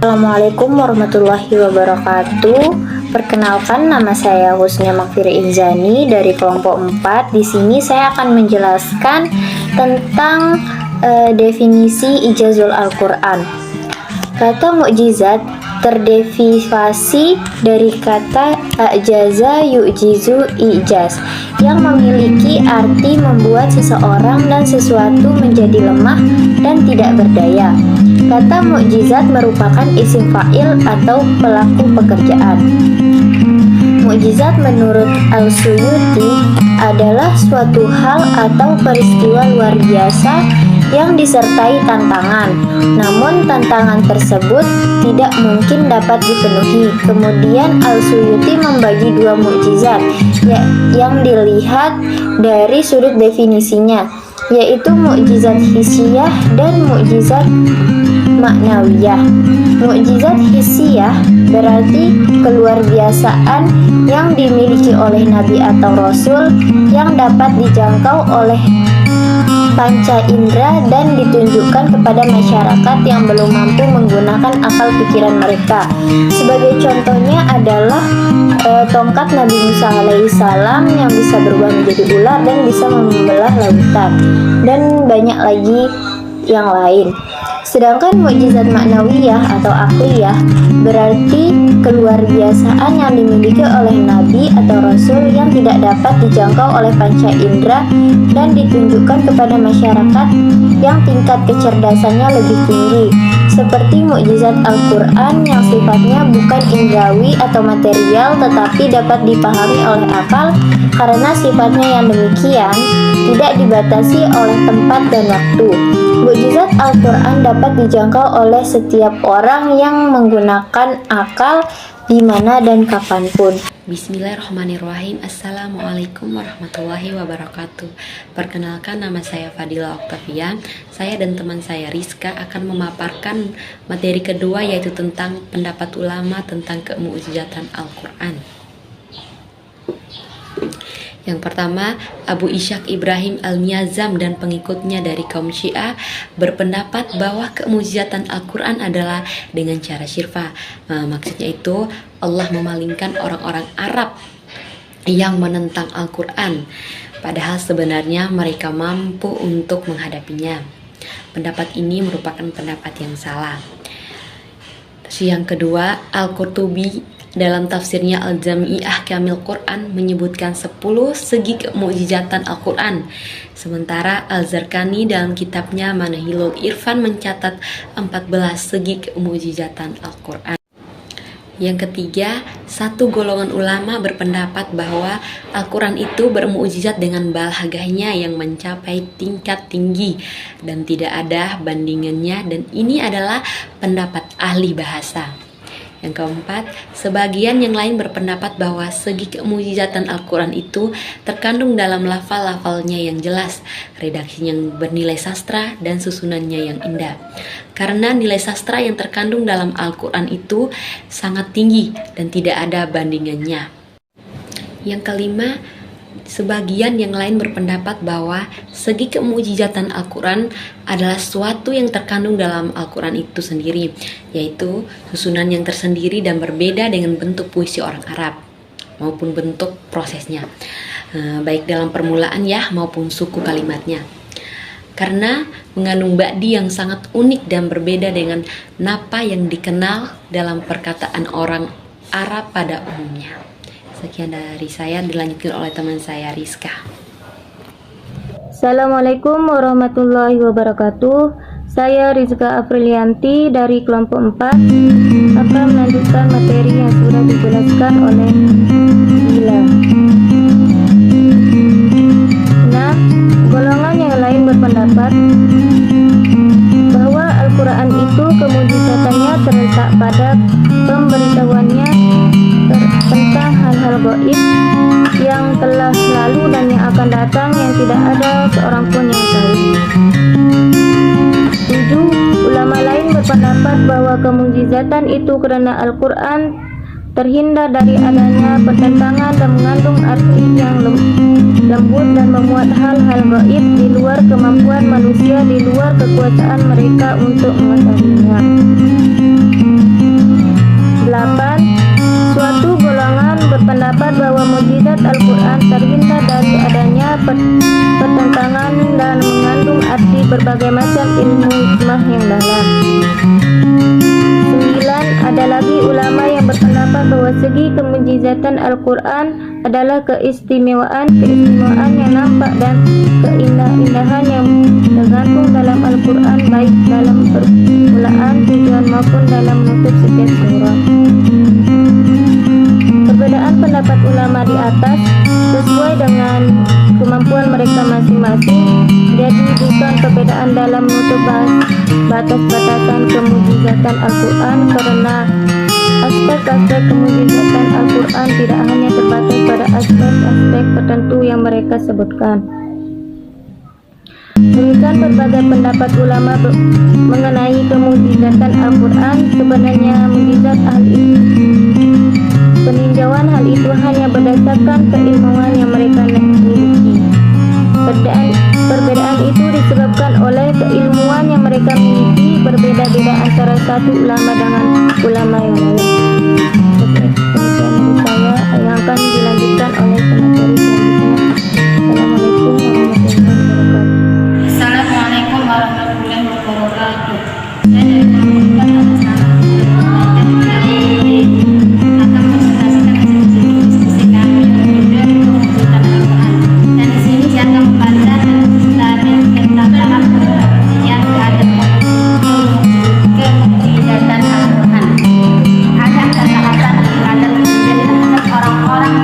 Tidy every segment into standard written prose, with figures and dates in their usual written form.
Assalamualaikum warahmatullahi wabarakatuh. Perkenalkan, nama saya Husnia Makfiri Inzani dari kelompok 4. Di sini saya akan menjelaskan tentang definisi ijazul Al-Quran. Kata mukjizat terderivasi dari kata ajaza yu'jizu ijaz, yang memiliki arti membuat seseorang dan sesuatu menjadi lemah dan tidak berdaya. Kata mukjizat merupakan isim fa'il atau pelaku pekerjaan. Mukjizat menurut Al-Suyuti adalah suatu hal atau peristiwa luar biasa yang disertai tantangan, namun tantangan tersebut tidak mungkin dapat dipenuhi. Kemudian Al-Suyuti membagi dua mukjizat yang dilihat dari sudut definisinya, yaitu mukjizat hissiyah dan mukjizat maknawiyah. Mukjizat hissiyah berarti keluarbiasaan yang dimiliki oleh nabi atau rasul yang dapat dijangkau oleh panca indera dan ditunjukkan kepada masyarakat yang belum mampu menggunakan akal pikiran mereka. Sebagai contohnya adalah tongkat Nabi Musa alaihissalam yang bisa berubah menjadi ular dan bisa membelah lautan, dan banyak lagi yang lain. Sedangkan mukjizat maknawiyah atau akliyah berarti keluarbiasaan yang dimiliki oleh nabi atau rasul yang tidak dapat dijangkau oleh panca indera dan ditunjukkan kepada masyarakat yang tingkat kecerdasannya lebih tinggi, seperti mukjizat Al-Quran yang sifatnya bukan indrawi atau material tetapi dapat dipahami oleh akal, karena sifatnya yang demikian tidak dibatasi oleh tempat dan waktu. Mukjizat Al-Quran dapat dijangkau oleh setiap orang yang menggunakan akal di mana dan kapanpun. Bismillahirrahmanirrahim. Assalamualaikum warahmatullahi wabarakatuh. Perkenalkan, nama saya Fadila Oktavian. Saya dan teman saya Rizka akan memaparkan materi kedua, yaitu tentang pendapat ulama tentang kemukjizatan Al-Quran. Yang pertama, Abu Ishaq Ibrahim Al-Niyazam dan pengikutnya dari kaum Syiah berpendapat bahwa kemukjizatan Al-Quran adalah dengan cara syirfa. Maksudnya itu Allah memalingkan orang-orang Arab yang menentang Al-Quran, padahal sebenarnya mereka mampu untuk menghadapinya. Pendapat ini merupakan pendapat yang salah. Yang kedua, Al-Qurtubi dalam tafsirnya Al-Jami' Ahkamil Quran menyebutkan 10 segi kemukjizatan Al-Quran. Sementara Al-Zarqani dalam kitabnya Manahilul Irfan mencatat 14 segi kemukjizatan Al-Quran. Yang ketiga, satu golongan ulama berpendapat bahwa Al-Quran itu bermukjizat dengan balagahnya yang mencapai tingkat tinggi dan tidak ada bandingannya, dan ini adalah pendapat ahli bahasa. Yang keempat, sebagian yang lain berpendapat bahwa segi kemukjizatan Al-Quran itu terkandung dalam lafal-lafalnya yang jelas, redaksinya yang bernilai sastra, dan susunannya yang indah. Karena nilai sastra yang terkandung dalam Al-Quran itu sangat tinggi dan tidak ada bandingannya. Yang kelima, sebagian yang lain berpendapat bahwa segi kemukjizatan Al-Quran adalah sesuatu yang terkandung dalam Al-Quran itu sendiri, yaitu susunan yang tersendiri dan berbeda dengan bentuk puisi orang Arab maupun bentuk prosesnya, baik dalam permulaan maupun suku kalimatnya, karena mengandung ba'di yang sangat unik dan berbeda dengan napa yang dikenal dalam perkataan orang Arab pada umumnya. Sekian dari saya, dilanjutkan oleh teman saya Rizka. Assalamualaikum warahmatullahi wabarakatuh. Saya Rizka Aprilianti dari kelompok 4 akan melanjutkan materi yang sudah dijelaskan oleh Gila. Nah, golongan yang lain berpendapat bahwa Al-Quran itu kemukjizatannya terletak pada pemberitahuannya tentang hal-hal gaib yang telah lalu dan yang akan datang yang tidak ada seorang pun yang tahu. 7. Ulama lain berpendapat bahwa kemukjizatan itu karena Al-Quran terhindar dari adanya pertentangan dan mengandung arti yang lembut dan memuat hal-hal gaib di luar kemampuan manusia, di luar kekuasaan mereka untuk mengetahuinya. 8. Suatu golongan berpendapat bahwa mukjizat Al-Quran terhindar dari adanya pertentangan dan mengandung arti berbagai macam ilmu hikmah yang dalam. 9. Ada lagi ulama yang berpendapat bahwa segi kemujizatan Al-Quran adalah keistimewaan yang nampak dan keindahan yang tergantung dalam Al-Quran, baik dalam permulaan, tujuan maupun dalam menutup setiap surat. Perbedaan pendapat ulama di atas sesuai dengan kemampuan mereka masing-masing, jadi bukan perbedaan dalam menutup batas-batasan kemujizatan Al-Quran, karena aspek-aspek kemujizatan Al-Quran tidak hanya terbatas pada aspek-aspek tertentu yang mereka sebutkan. Demikian berbagai pendapat ulama mengenai kemujizatan Al-Quran. Sebenarnya mukjizat peninjauan hal itu hanya berdasarkan keilmuan yang mereka miliki. Perbedaan itu disebabkan oleh keilmuan yang mereka miliki berbeda-beda antara satu ulama dengan ulama yang lain. Demikian dari saya yang akan dilanjutkan oleh pemateri selanjutnya. Assalamualaikum warahmatullahi wabarakatuh. Assalamualaikum warahmatullahi wabarakatuh. Saya dari kelompok 4 akan presentasikan diskusi kami tentang kemujizatan Al-Quran. Dan di sini saya akan membaca dari tentang yang ada kemujizatan Al-Quran. Ada kata-kata ada kemujizatan terhadap orang-orang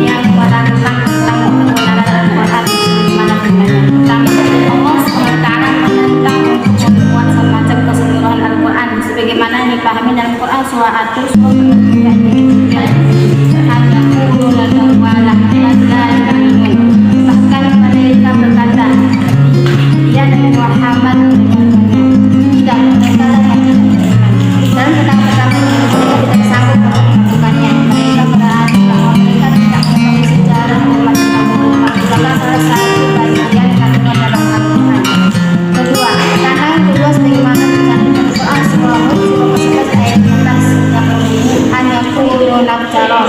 yang menantang tentang kebenaran Al-Quran sebagaimana firman-Nya. Pertama, Allah SWT menentang untuk membuat semacam keseluruhan Al-Quran sebagaimana yang dipahami dalam Quran surah At-Tur bahkan mereka berkata dia Nabi Muhammad tidak, mereka dan kata-kata mereka tidak sanggup untuk melakukannya. Mereka berarti bahwa mereka tidak mengetahui sejarah umat Muhammad adalah salah satu bagian kandungan dalam Al-Quran. Kedua, tantangan kedua sebagaimana dicantumkan Quran surah Hud surah 11 ayat 16 yang berbunyi hanya kullu nafsara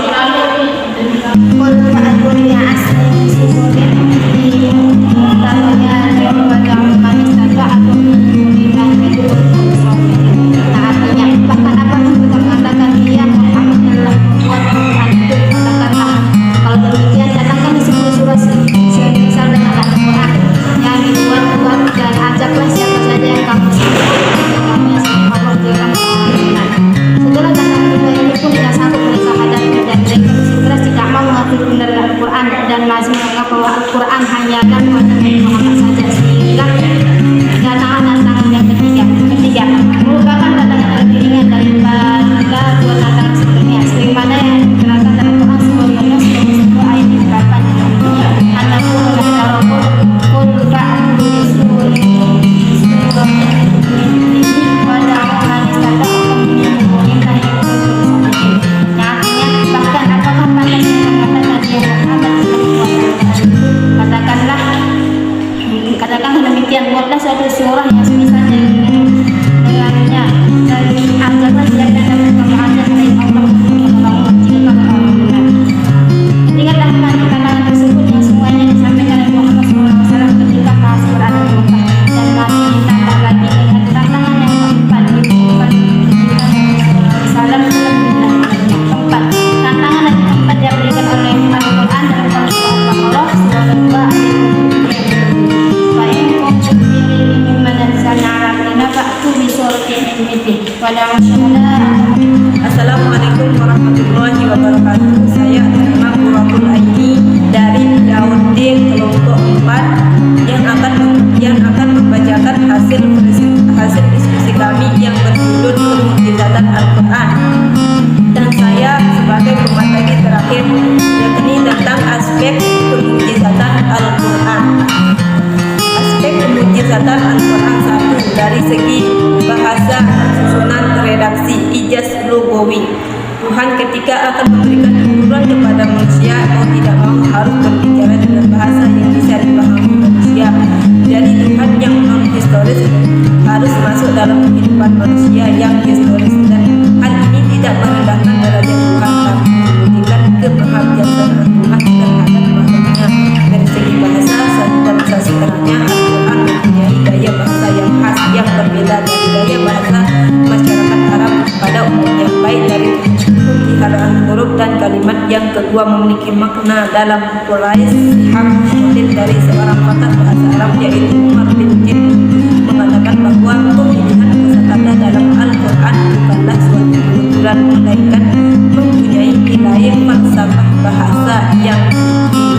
qul fa'adunnya asli sisurin tamanya daripada manistata atau nah, artinya bahkan apabila kita mengatakan dia Muhammad adalah membuat Al-Quran itu, katakanlah kalau demikian datangkan di sebuah surah semisal dengan Al-Quran yang dibuat-buat dan ajaklah siapa saja yang kamu suka kami semua mengerjakan Al-Quran. Setelah datang kedua ini pun tidak sanggup mereka hadapi dan mereka bersikeras tidak mau mengakui kebenaran Al-Quran dan masih menganggap bahwa Al-Quran hanyalah buatan Nabi Muhammad saja, sehingga tantangan yang ketiga merupakan tantangan yang lebih ringan daripada dua tantangan sebelumnya sebagaimana yang diterangkan dalam Quran surah Yunus surah 10 ayat 8 anakul nasarokul kulka katakanlah demikian, buatlah suatu surah yang semisal dengannya dan ajarlah siapa yang dapat mengajak selain Allah untuk menolong jika kamu benar. Ketika tantangan tersebut yang semuanya disampaikan oleh Muhammad SAW ketika masih berada di Mekah dan masih ditambah lagi dengan tantangan yang keempat ketika Salam keempat tantangan yang keempat yang diberikan oleh Al-Quran dalam surah Al-Baqarah surah 2 ayat Assalamualaikum warahmatullahi wabarakatuh. Saya Atima Qurratul Aini dari Dauddin kelompok 4 yang akan membacakan hasil diskusi kami yang berjudul Kemujizatan Al-Quran. Dan saya sebagai pemateri terakhir yakni tentang aspek kemujizatan Al-Quran. Aspek kemujizatan Al-Quran 1 dari segi bahasa, susunan redaksi, ijaz lugawi. Tuhan ketika akan memberikan turunan kepada manusia, mau tidak mau harus berbicara dengan bahasa yang bisa dipahami manusia. Jadi Tuhan yang non historis harus masuk dalam kehidupan manusia yang historis, dan hal ini tidak merendahkan derajat Tuhan, tapi membuktikan kemahabijaksanaan Tuhan terhadap makhluknya. Dari segi bahasa dan sasiteranya, Al-Quran mempunyai gaya bahasa yang khas yang berbeda dari gaya bahasa masyarakat Arab pada umumnya, baik dari pemeliharaan huruf dan kalimat. Yang kedua, memiliki makna dalam sihab motif dari seorang pakar bahasa Arab, yaitu Umar bin Jin, mengatakan bahwa pemilihan kosakata dalam Al-Quran bukanlah suatu kebetulan, melainkan mempunyai nilai falsafah bahasa yang tinggi.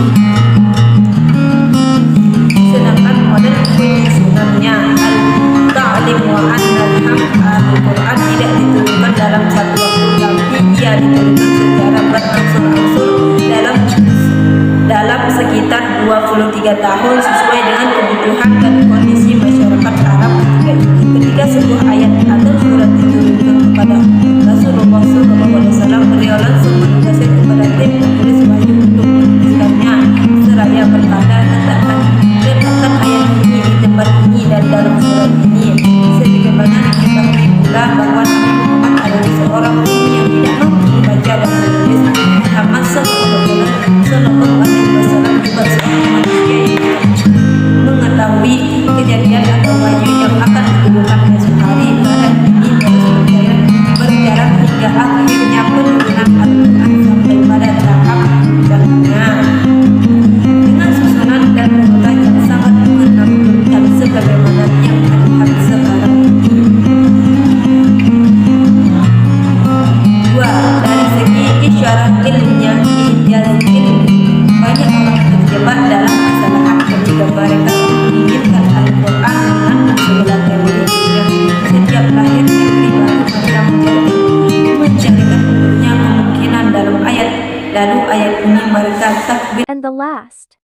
Sedangkan model penyusunannya Al-Ta'lim wa An-Nalham, Al-Quran tidak diturunkan dalam satu waktu, tapi ia diturunkan secara berangsur-angsur dalam sekitar 23 tahun sesuai dengan kebutuhan dan kondisi masyarakat Arab ketika sebuah ayat atau surat diturunkan kepada Rasulullah SAW, beliau langsung menugaskan kepada tim penulis wahyu untuk menuliskannya seraya berkata, letakkan ayat ini di tempat ini dan dalam surat ini. Sebagaimana diketahui pula bahwa Nabi Muhammad adalah seorang yang tidak mampu membaca dan menulis. Muhammad Sallallahu Alaihi Wasallam juga seorang manusia yang mengetahui kejadian atau wahyu yang akan diturunkan esok hari. Pada ini terus berjalan hingga akhirnya penurunan Al-Quran sampai pada tahap puncaknya dengan susunan dan urutan yang sangat menakjubkan sebagaimana yang terlihat sekarang ini. Dua, dari segi isyarat ilmiah, ijaz ilmi, banyak orang terjebak dalam kesalahan ketika mereka menginginkan Al-Quran dengan segala teorinya. Setiap lahir teori baru mereka mencarikan untuknya kemungkinan dalam ayat, lalu ayat ini mereka takwil. And the last.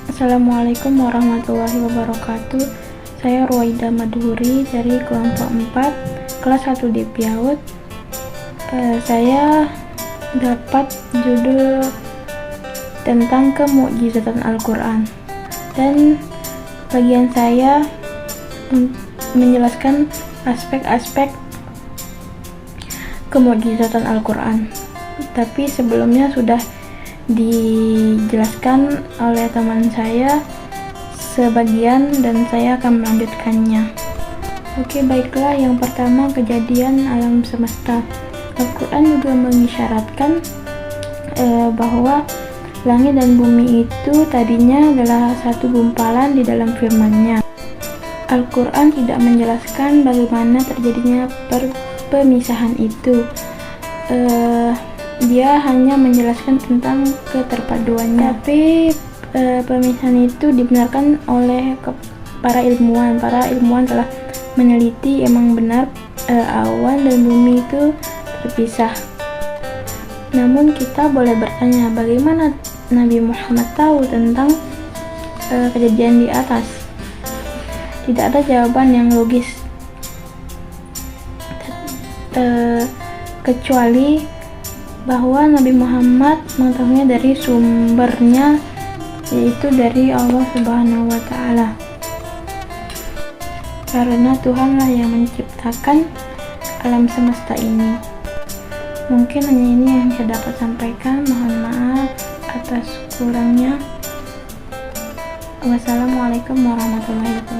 Assalamualaikum warahmatullahi wabarakatuh. Saya Ruwaida Madhuri dari kelompok 4 kelas 1 di PIAUD. Saya dapat judul tentang kemukjizatan Al-Quran, dan bagian saya menjelaskan aspek-aspek kemukjizatan Al-Quran. Tapi sebelumnya sudah dijelaskan oleh teman saya sebagian, dan saya akan melanjutkannya. Oke, baiklah. Yang pertama, kejadian alam semesta. Al-Quran juga mengisyaratkan bahwa langit dan bumi itu tadinya adalah satu gumpalan di dalam firman-Nya. Al-Quran tidak menjelaskan bagaimana terjadinya pemisahan itu. Dia hanya menjelaskan tentang keterpaduannya. Tapi pemisahan itu dibenarkan oleh para ilmuwan. Para ilmuwan telah meneliti, emang benar awan dan bumi itu terpisah. Namun kita boleh bertanya, bagaimana Nabi Muhammad tahu tentang kejadian di atas? Tidak ada jawaban yang logis, kecuali bahwa Nabi Muhammad mengetahuinya dari sumbernya, yaitu dari Allah Subhanahu wa Ta'ala. Karena Tuhanlah yang menciptakan alam semesta ini. Mungkin hanya ini yang saya dapat sampaikan. Mohon maaf atas kurangnya. Wassalamualaikum warahmatullahi wabarakatuh.